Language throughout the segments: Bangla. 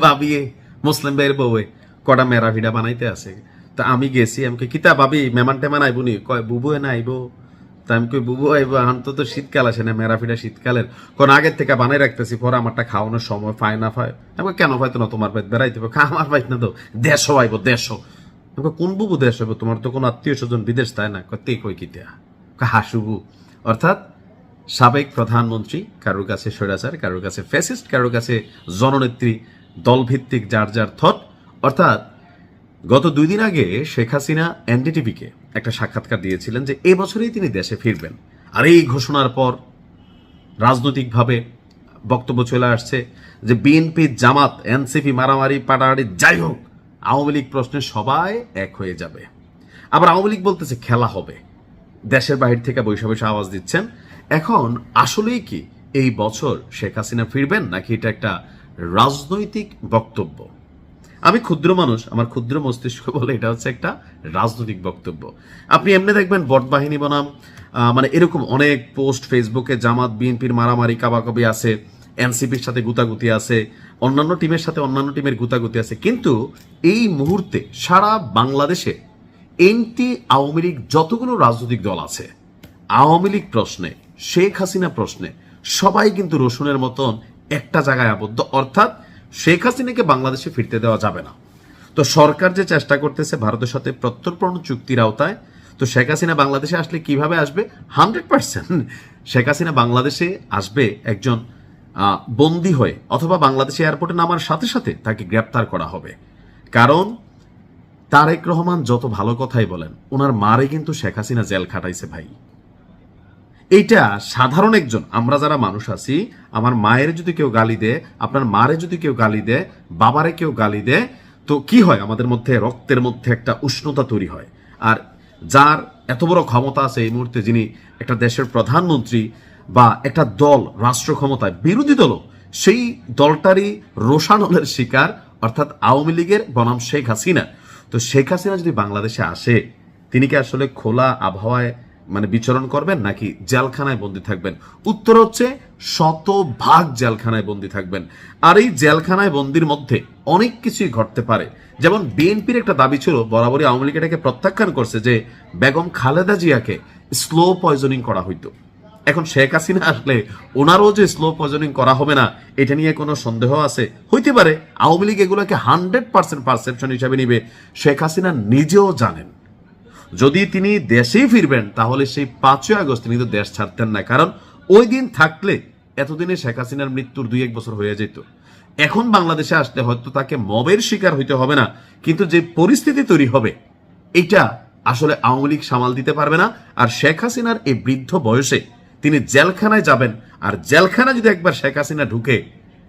ভাবি মুসলিম ভাইয়ের বউয়ে কটা মেরা ভিডা বানাইতে আছে। তা আমি গেছি, আমাকে কিতা ভাবি মেমান টেমান আইব নি? কয় বুবু না আইব। তা আমি কই বুবু আইব, এখন তো শীতকাল আসে না, মেরা ফিডা শীতকালের কোন আগের থেকে বানাই রাখতেছি, পরে আমারটা খাওয়ানোর সময় পায় না পায়। আমি কেন পাইতো না, তোমার বাইত বেড়াইতে হবে, আমার বাইত না তো দেশও আইব দেশও। আমি কোন বুবু দেশ হইব, তোমার তো কোনো আত্মীয় স্বজন বিদেশ তাই না? তে কই কিতা হাসুবু। অর্থাৎ সাবেক প্রধানমন্ত্রী, কারোর কাছে স্বৈরাচার, কারোর কাছে ফ্যাসিস্ট, কারোর কাছে জননেত্রী, দলভিত্তিক যার যার থট। অর্থাৎ গত 2 দিন আগে শেখ হাসিনা এনডিটিভিকে একটা সাক্ষাৎকার দিয়েছিলেন যে এবছরেই তিনি দেশে ফিরবেন। আর এই ঘোষণার পর রাজনৈতিকভাবে বক্তব্য চলে আসছে যে বিএনপি, জামাত, এনসিপি মারামারি পাটামারি যাই হোক, আওয়ামী লীগ প্রশ্নে সবাই এক হয়ে যাবে। আবার আওয়ামী লীগ বলতেছে খেলা হবে, দেশের বাহির থেকে বৈশা বৈশা আওয়াজ দিচ্ছেন। এখন আসলেই কি এই বছর শেখ হাসিনা ফিরবেন, নাকি এটা একটা রাজনৈতিক বক্তব্য? আমি ক্ষুদ্র মানুষ, আমার ক্ষুদ্র মস্তিষ্ক বলে এটা হচ্ছে একটা রাজনৈতিক বক্তব্য। আপনি এমনি দেখবেন বটবাহিনী বনাম মানে এরকম অনেক পোস্ট ফেসবুকে, জামাত বিএনপির মারামারি কাবাকাবি আছে, এনসিপির সাথে গুতাগুতি আছে, অন্যান্য টিমের সাথে অন্যান্য টিমের গুতাগুতি আছে। কিন্তু এই মুহূর্তে সারা বাংলাদেশে এনটি আওয়ামী লীগ যতগুলো রাজনৈতিক দল আছে, আওয়ামী লীগ প্রশ্নে, শেখ হাসিনা প্রশ্নে সবাই কিন্তু রসুনের মতন একটা জায়গায় আবদ্ধ। অর্থাৎ শেখ হাসিনাকে বাংলাদেশে ফিরতে দেওয়া যাবে না। তো সরকার যে চেষ্টা করতেছে ভারতের সাথে প্রত্যর্পণ চুক্তির আওতায়, তো শেখ হাসিনা বাংলাদেশে আসলে কিভাবে আসবে? 100% শেখ হাসিনা বাংলাদেশে আসবে একজন বন্দী হয়ে, অথবা বাংলাদেশে এয়ারপোর্টে নামার সাথে সাথে তাকে গ্রেপ্তার করা হবে। কারণ তারেক রহমান যত ভালো কথাই বলেন, ওনার মারে কিন্তু শেখ হাসিনা জেল খাটাইছে ভাই। এইটা সাধারণ একজন, আমরা যারা মানুষ আছি, আমার মায়ের যদি কেউ গালি দেয়, আপনার মারে যদি কেউ গালি দেয়, বাবারে কেউ গালি দেয়, তো কি হয়? আমাদের মধ্যে রক্তের মধ্যে একটা উষ্ণতা তৈরি হয়। আর যার এত বড় ক্ষমতা আছে এই মুহূর্তে, যিনি একটা দেশের প্রধানমন্ত্রী বা একটা দল রাষ্ট্র ক্ষমতায়, বিরোধী দলও সেই দলটারই রোষানলের শিকার, অর্থাৎ আওয়ামী লীগের বনাম শেখ হাসিনা। তো শেখ হাসিনা যদি বাংলাদেশে আসে, তিনি কি আসলে খোলা আবহাওয়ায় মানে বিচরণ করবেন, নাকি জেলখানায় বন্দী থাকবেন? উত্তর হচ্ছে 100% জেলখানায় বন্দী থাকবেন। আর এই জেলখানায় বন্দির মধ্যে অনেক কিছুই ঘটতে পারে। যেমন বিএনপির একটা দাবি ছিল, বরাবরই আওয়ামী লীগ এটাকে প্রত্যাখ্যান করছে, যে বেগম খালেদা জিয়াকে স্লো পয়জনিং করা হইতো। এখন শেখ হাসিনা আসলে ওনারও যে স্লো পয়জনিং করা হবে না, এটা নিয়ে কোনো সন্দেহ আছে? হইতে পারে। আওয়ামী লীগ এগুলোকে 100% পারসেপশন হিসাবে নিবে। শেখ হাসিনা নিজেও জানেন যদি তিনি দেশেই ফিরবেন, তাহলে সেই 5ই আগস্ট তিনি তো দেশ ছাড়তেন না। কারণ ওই দিন থাকলে এতদিনে শেখ হাসিনার মৃত্যুর 2-1 বছর হয়ে যেত। এখন বাংলাদেশে আসলে হয়তো তাকে মবের শিকার হইতে হবে না, কিন্তু যে পরিস্থিতি তৈরি হবে, এটা আসলে আওয়ামী লীগ সামাল দিতে পারবে না। আর শেখ হাসিনার এই বৃদ্ধ বয়সে তিনি জেলখানায় যাবেন, আর জেলখানা যদি একবার শেখ হাসিনা ঢুকে,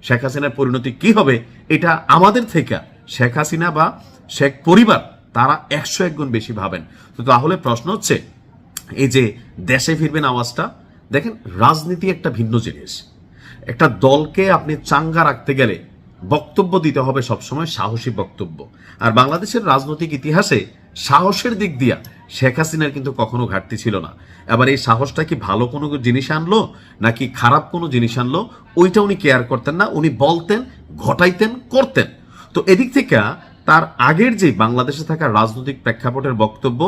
শেখ হাসিনার পরিণতি কি হবে, এটা আমাদের থেকে শেখ হাসিনা বা শেখ পরিবার তারা 101 গুণ বেশি ভাবেন। তো তাহলে প্রশ্ন হচ্ছে, এই যে দেশে ফিরবেন আওয়াজটা, দেখেন রাজনীতি একটা ভিন্ন জিনিস। একটা দলকে আপনি চাঙ্গা রাখতে গেলে বক্তব্য দিতে হবে সবসময় সাহসী বক্তব্য। আর বাংলাদেশের রাজনৈতিক ইতিহাসে সাহসের দিক দিয়া শেখ হাসিনার কিন্তু কখনো ঘাটতি ছিল না। এবার এই সাহসটা কি ভালো কোনো জিনিস আনলো নাকি খারাপ কোনো জিনিস আনলো, ওইটা উনি কেয়ার করতেন না। উনি বলতেন, ঘটাইতেন, করতেন। তো এদিক থেকে তার আগের যে বাংলাদেশে থাকা রাজনৈতিক প্রেক্ষাপটের বক্তব্য,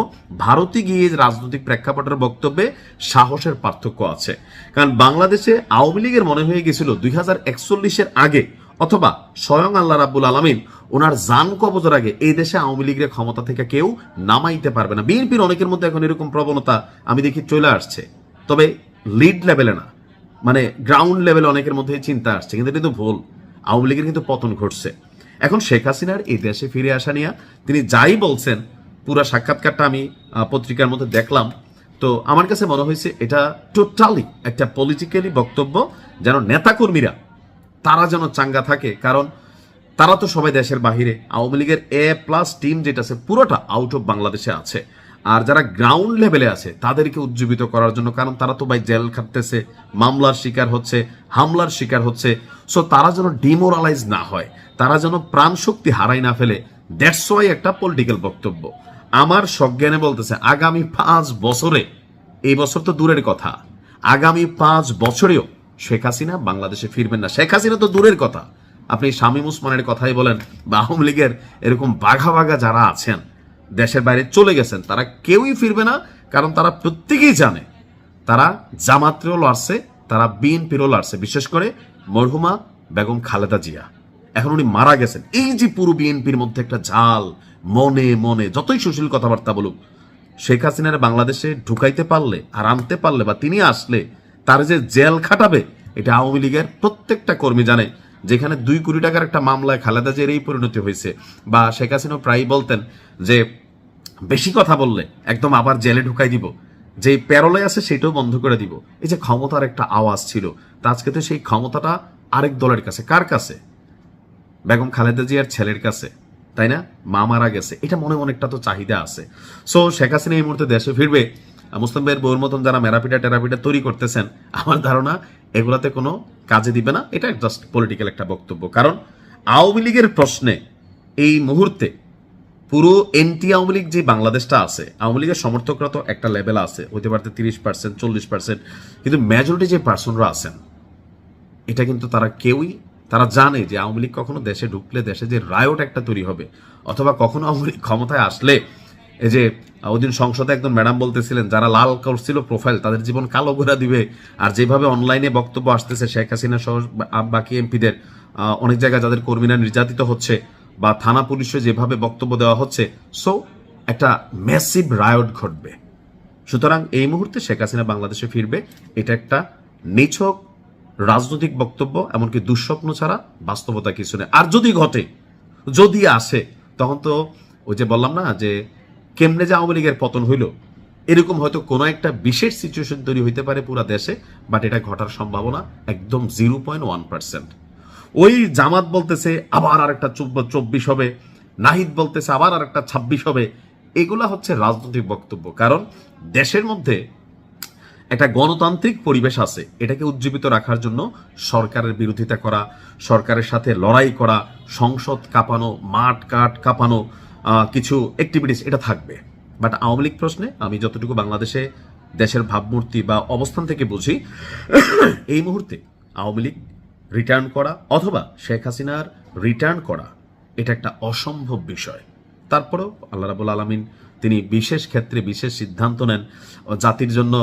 ভারতে গিয়ে রাজনৈতিক প্রেক্ষাপটের বক্তব্যে সাহসের পার্থক্য আছে। কারণ বাংলাদেশে আওয়ামী লীগের মনে হয়ে গেছিল 2041-এর আগে, অথবা স্বয়ং আল্লাহ রাব্বুল আলামিন ওনার জান কবজের আগে এই দেশে আওয়ামী লীগের ক্ষমতা থেকে কেউ নামাইতে পারবে না। বিএনপির অনেকের মধ্যে এখন এরকম প্রবণতা আমি দেখি চলে আসছে, তবে লিড লেভেলে না, মানে গ্রাউন্ড লেভেলে অনেকের মধ্যে চিন্তা আসছে, কিন্তু এটা তো ভুল। আওয়ামী লীগের কিন্তু পতন ঘটছে। এখন শেখ হাসিনার এই দেশে ফিরে আসা নিয়ে তিনি যাই বলছেন, পুরো সাক্ষাৎকারটা আমি পত্রিকার মধ্যে দেখলাম, তো আমার কাছে মনে হয়েছে এটা টোটালি একটা পলিটিক্যালি বক্তব্য, যেন নেতাকর্মীরা তারা যেন চাঙ্গা থাকে। কারণ তারা তো সবাই দেশের বাহিরে, আওয়ামী লীগের A+ টিম যেটা আছে পুরোটা আউট অফ বাংলাদেশে আছে। আর যারা গ্রাউন্ড লেভেলে আছে তাদেরকে উজ্জীবিত করার জন্য, কারণ তারা তো ভাই জেল খাটতেছে, মামলার শিকার হচ্ছে, হামলার শিকার হচ্ছে। সো তারা যেন ডিমোরালাইজ না হয়, তারা যেন প্রাণ শক্তি হারাই না ফেলে। দ্যাটস ওয়াই একটা পলিটিক্যাল বক্তব্য। আমার সজ্ঞানে বলতেছে আগামী 5 বছরে, এই বছর তো দূরের কথা, আগামী 5 বছরেও শেখ হাসিনা বাংলাদেশে ফিরবেন না। শেখ হাসিনা তো দূরের কথা, আপনি শামীম ওসমানের কথাই বলেন বা আওয়ামী লীগের এরকম বাঘা বাঘা যারা আছেন দেশের বাইরে চলে গেছেন, তারা কেউই ফিরবে না। কারণ তারা প্রত্যেকেই জানে তারা জামাতেরও লড়ছে, তারা বিএনপিরও লড়ছে, বিশেষ করে মরহুমা বেগম খালেদা জিয়া। এখন উনি মারা গেছেন, এই যে পুরো বিএনপির মধ্যে একটা ঝাল, মনে মনে যতই সুশীল কথাবার্তা বলুক, শেখ হাসিনার বাংলাদেশে ঢুকাইতে পারলে আর আনতে পারলে বা তিনি আসলে তার যে জেল খাটাবে, এটা আওয়ামী লীগের প্রত্যেকটা কর্মী জানে। যেখানে 2 কোটি টাকার একটা মামলায় খালেদা জিয়ার এই পরিণতি হয়েছে, বা শেখ হাসিনা প্রায়ই বলতেন যে বেশি কথা বললে একদম আবার জেলে ঢুকাই দিব, যে প্যারোলে আছে সেটাও বন্ধ করে দিব। এই যে ক্ষমতার একটা আওয়াজ ছিল, তা আজকে তো সেই ক্ষমতাটা আরেক দলের কাছে। কার কাছে? বেগম খালেদা জিয়ার ছেলের কাছে, তাই না? মা মারা গেছে, এটা মনে অনেকটা তো চাহিদা আছে। সো শেখ হাসিনা এই মুহূর্তে দেশে ফিরবে। মুসলিম ভাইয়ের বউর মতন যারা মেরাপিটা টেরাপিটা তৈরি করতেছেন, আমার ধারণা এগুলাতে কোনো কাজে দিবে না। এটা জাস্ট পলিটিক্যাল একটা বক্তব্য। কারণ আওয়ামী লীগের প্রশ্নে এই মুহূর্তে পুরো এনটি আওয়ামী লীগ যে বাংলাদেশটা আছে, আওয়ামী লীগের সমর্থকরা তো একটা লেভেল আছে, হতে পারতে 30%, 40%, কিন্তু মেজরিটি যে পার্সনরা আছেন, এটা কিন্তু তারা জানে যে আওয়ামী লীগ কখনো দেশে ঢুকলে দেশে যে রায়ট একটা তৈরি হবে, অথবা কখনো আওয়ামী লীগ ক্ষমতায় আসলে, এই যে ওদিন সংসদে একজন ম্যাডাম বলতেছিলেন যারা লাল করছিল প্রোফাইল তাদের জীবন কালো করে দিবে। আর যেভাবে অনলাইনে বক্তব্য আসতেছে শেখ হাসিনা সহ বাকি এমপিদের, অনেক জায়গায় যাদের কর্মীরা নির্যাতিত হচ্ছে বা থানা পুলিশে যেভাবে বক্তব্য দেওয়া হচ্ছে, সো একটা ম্যাসিভ রায়ট ঘটবে। সুতরাং এই মুহূর্তে শেখ হাসিনা বাংলাদেশে ফিরবে, এটা একটা নিছক রাজনৈতিক বক্তব্য, এমনকি দুঃস্বপ্ন ছাড়া বাস্তবতা কিছু নেই। আর যদি ঘটে, যদি আসে, তখন তো ওই যে বললাম না যে কেমনে যে আওয়ামী লীগের পতন হইল, এরকম হয়তো কোনো একটা বিশেষ সিচুয়েশন তৈরি হইতে পারে পুরো দেশে, বাট এটা ঘটার সম্ভাবনা একদম 0.1%। ওই জামাত বলতেছে আবার আরেকটা 24 হবে, নাহিদ বলতেছে আবার আরেকটা 26 হবে, এগুলা হচ্ছে রাজনৈতিক বক্তব্য। কারণ দেশের মধ্যে একটা গণতান্ত্রিক পরিবেশ আছে, এটাকে উজ্জীবিত রাখার জন্য সরকারের বিরোধিতা করা, সরকারের সাথে লড়াই করা, সংসদ কাঁপানো, মাঠ কাট কাঁপানো, কিছু অ্যাক্টিভিটিস এটা থাকবে। বাট আওয়ামী লীগ প্রশ্নে আমি যতটুকু বাংলাদেশে দেশের ভাবমূর্তি বা অবস্থান থেকে বুঝি, এই মুহূর্তে আওয়ামী লীগ রিটার্ন করা অথবা শেখ হাসিনার রিটার্ন করা এটা একটা অসম্ভব বিষয়। তারপরেও আল্লাহ রাব্বুল আলামিন তিনি বিশেষ ক্ষেত্রে বিশেষ সিদ্ধান্ত নেন, জাতির জন্য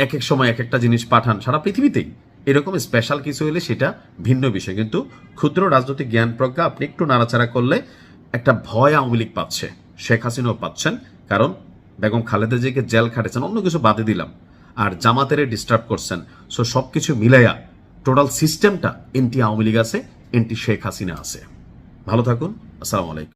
এক এক সময় এক একটা জিনিস পাঠান সারা পৃথিবীতেই। এরকম স্পেশাল কিছু হলে সেটা ভিন্ন বিষয়, কিন্তু ক্ষুদ্র রাজনৈতিক জ্ঞান প্রজ্ঞা আপনি একটু নাড়াচাড়া করলে একটা ভয় আওয়ামী লীগ পাচ্ছে, শেখ হাসিনাও পাচ্ছেন। কারণ বেগম খালেদা জিয়াকে জেল খাটেছেন, অন্য কিছু বাদে দিলাম, আর জামাতের ডিস্টার্ব করছেন। সো সবকিছু মিলাইয়া টোটাল সিস্টেমটা এনটি আওয়ামী লীগ আছে, এনটি শেখ হাসিনা আছে। ভালো থাকুন, আসসালামু আলাইকুম।